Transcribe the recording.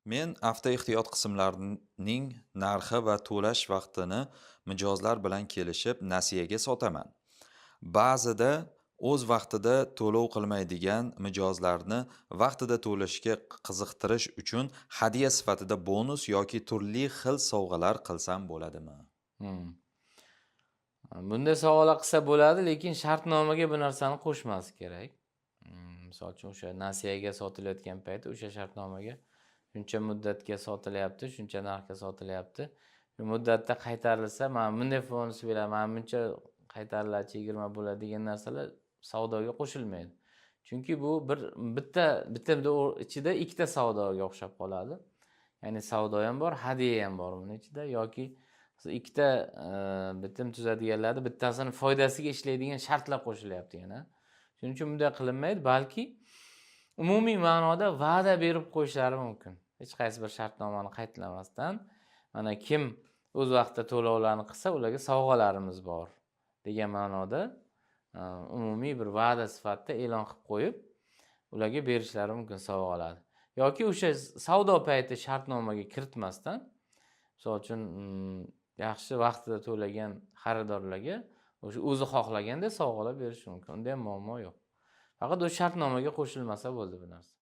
Men avtoehtiyot qismlarining narxi va to'lash vaqtini mijozlar bilan kelishib nasiyaga sotaman. Ba'zida o'z vaqtida to'lov qilmaydigan mijozlarni vaqtida to'lashga qiziqtirish uchun hadya sifatida bonus yoki turli xil sovg'alar qilsam bo'ladimi? Hmm. Bunday savollar qilsa bo'ladi, lekin shartnomaga bu narsani qo'shmas kerak. Misol uchun o'sha nasiyaga sotilayotgan payti o'sha shartnomaga shuncha muddatga sotilyapti, shuncha narxga sotilyapti. Shu muddatda qaytarilsa, mana bunday bonus beradi, mana buncha qaytariladi, chegirma bo'ladi degan narsalar savdoga qo'shilmaydi. Chunki bu bitta ichida ikkita savdoga o'xshab qoladi. Ya'ni savdo ham bor, hadya ham bor buni ichida yoki ikkita bitim tuzadiganlarni bittasini foydasiga ishlaydigan shartlar qo'shilyapti yana. Shuning uchun bunday qilinmaydi, balki umumiy ma'noda va'da berib qo'yishlari mumkin. Hech qaysi bir shartnomani qaytlamasdan, mana kim o'z vaqtida to'lovlarni qilsa, ularga sovg'alarimiz bor degan ma'noda umumiy bir va'da sifatida e'lon qilib qo'yib, ularga berishlari mumkin sovg'alarni. Yoki o'sha savdo payti shartnomaga kiritmasdan, misol uchun yaxshi vaqtida to'lagan xaridorlarga o'sha o'zi xohlaganda sovg'alar berish mumkin. Unda ham muammo yo'q. Faqat o'sha shartnomaga qo'shilmasa bo'ldi bu narsa.